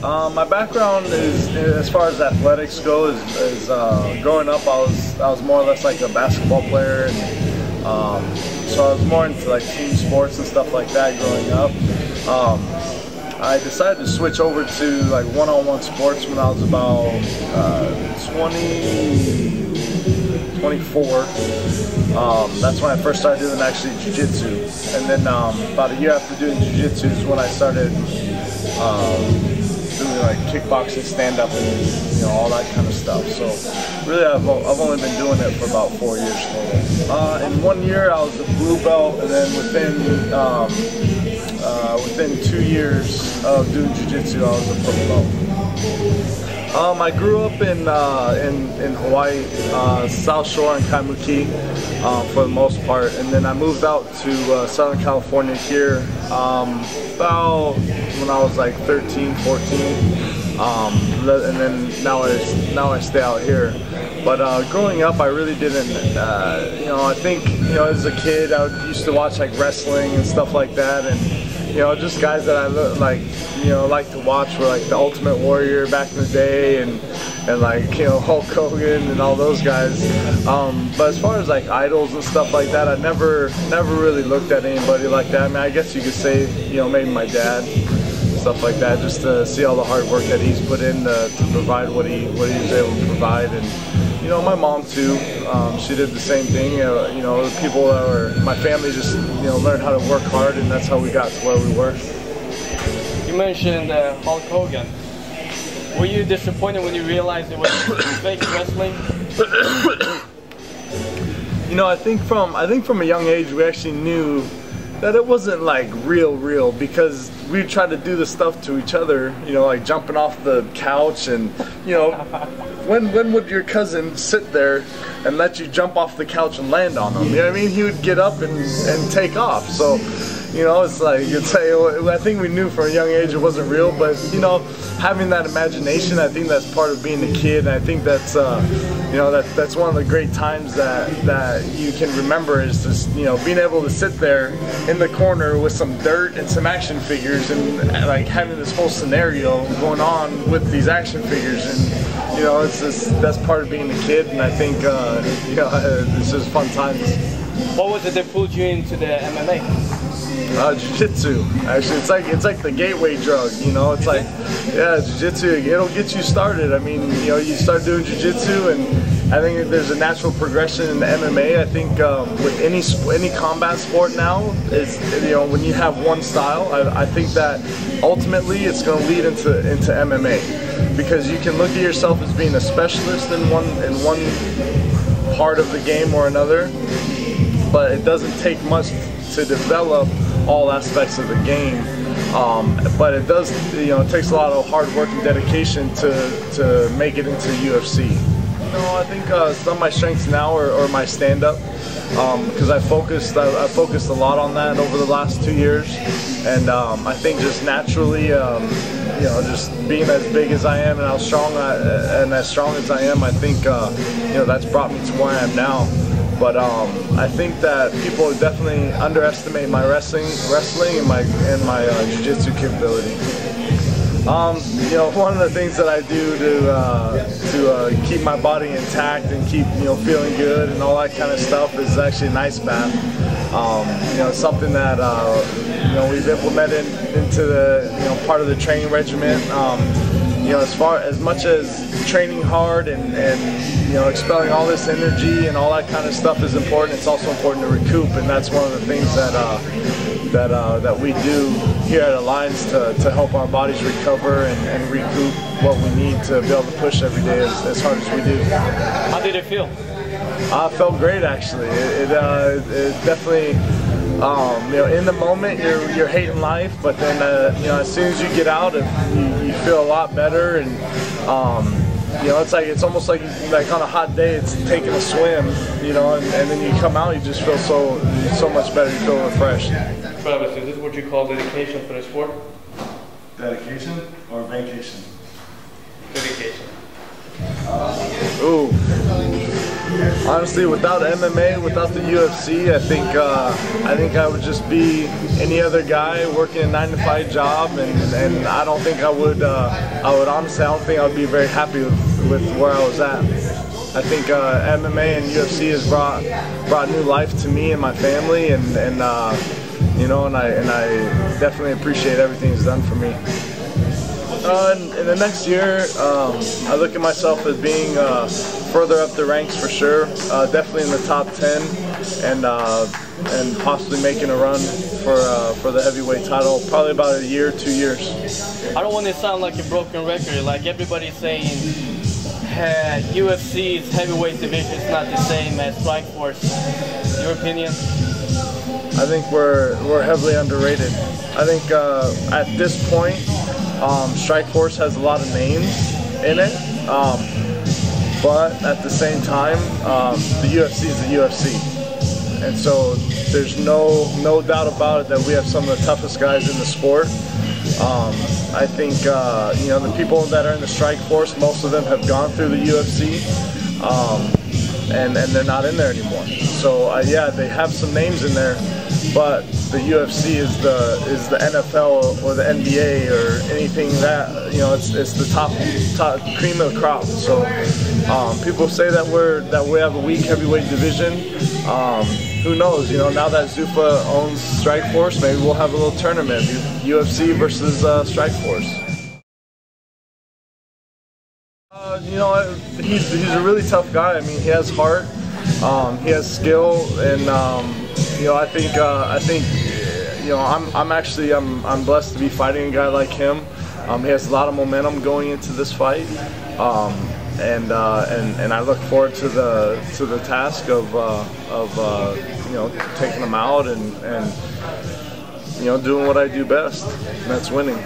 My background is, as far as athletics go, is growing up I was more or less like a basketball player, and so I was more into like team sports and stuff like that growing up. I decided to switch over to like one-on-one sports when I was about 24. That's when I first started doing actually jiu-jitsu, and then about a year after doing jiu-jitsu is when I started doing like kickboxing, stand-up, and all that kind of stuff. So really, I've only been doing it for about 4 years total. In 1 year, I was a blue belt, and then within 2 years of doing jiu-jitsu, I was a purple belt. I grew up in Hawaii, South Shore and Kaimuki for the most part, and then I moved out to Southern California here about when I was like 13, 14, and then now I stay out here. But growing up, I really didn't, I think, as a kid, I used to watch like wrestling and stuff like that, and just guys that I like to watch were like the Ultimate Warrior back in the day, and like Hulk Hogan and all those guys. But as far as like idols and stuff like that, I never really looked at anybody like that. I mean, I guess you could say maybe my dad, stuff like that, just to see all the hard work that he's put in to provide what he was able to provide. And my mom too, she did the same thing. People that were my family just learned how to work hard, and that's how we got to where we were. You mentioned Hulk Hogan. Were you disappointed when you realized it was fake wrestling? I think from a young age we actually knew that it wasn't like real, because we tried to do the stuff to each other, like jumping off the couch, and when would your cousin sit there and let you jump off the couch and land on him? You know what I mean? He would get up and take off. So it's like I think we knew from a young age it wasn't real, but having that imagination, I think that's part of being a kid, and I think that's that's one of the great times that you can remember, is just being able to sit there in the corner with some dirt and some action figures, and like having this whole scenario going on with these action figures, and that's part of being a kid, and I think it's just fun times. What was it that pulled you into the MMA? Jiu-jitsu. Actually, it's like the gateway drug. It's like, yeah, jiu-jitsu. It'll get you started. I mean, you start doing jiu-jitsu, and I think there's a natural progression in the MMA. I think with any combat sport now, is when you have one style, I think that ultimately it's going to lead into MMA, because you can look at yourself as being a specialist in one part of the game or another, but it doesn't take much to develop all aspects of the game, but it does. It takes a lot of hard work and dedication to make it into UFC. I think some of my strengths now are my stand-up, because I focused a lot on that over the last 2 years, and I think just naturally, just being as big as I am and as strong as I am, I think that's brought me to where I am now. But I think that people definitely underestimate my wrestling and my jiu-jitsu capability. One of the things that I do to keep my body intact and keep feeling good and all that kind of stuff is actually an ice bath. Something that we've implemented into the part of the training regimen. As much as training hard and expelling all this energy and all that kind of stuff is important, it's also important to recoup, and that's one of the things that we do here at Alliance to help our bodies recover and recoup what we need to be able to push every day as hard as we do. How did it feel? It felt great, actually. It definitely. In the moment you're hating life, but then as soon as you get out, you feel a lot better, and it's almost like on a hot day, it's taking a swim, and then you come out, you just feel so much better. You feel refreshed. Travis, is this what you call dedication for the sport? Dedication or vacation? Dedication. Honestly, without MMA, without the UFC, I think I would just be any other guy working a 9-to-5 job, and I don't think I would honestly, I don't think I would be very happy with where I was at. I think MMA and UFC has brought new life to me and my family, and you know, and I definitely appreciate everything it's done for me. In the next year, I look at myself as being further up the ranks for sure. Definitely in the top 10, and possibly making a run for the heavyweight title. Probably about a year, 2 years. I don't want to sound like a broken record. Like everybody's saying, UFC's heavyweight division is not the same as Strikeforce. Your opinion? I think we're heavily underrated. I think at this point, Strikeforce has a lot of names in it, but at the same time, the UFC is the UFC, and so there's no doubt about it that we have some of the toughest guys in the sport. I think you know, the people that are in the Strikeforce, most of them have gone through the UFC, and they're not in there anymore. So yeah, they have some names in there, but the UFC is the NFL or the NBA or anything that, you know, it's the top cream of the crop. So people say that we have a weak heavyweight division. Who knows? You know, now that Zuffa owns Strikeforce, maybe we'll have a little tournament, UFC versus Strikeforce. You know, he's a really tough guy. I mean, he has heart, he has skill, and you know, I think you know, I'm blessed to be fighting a guy like him. He has a lot of momentum going into this fight, and I look forward to the task of you know, taking him out and you know, doing what I do best, and that's winning.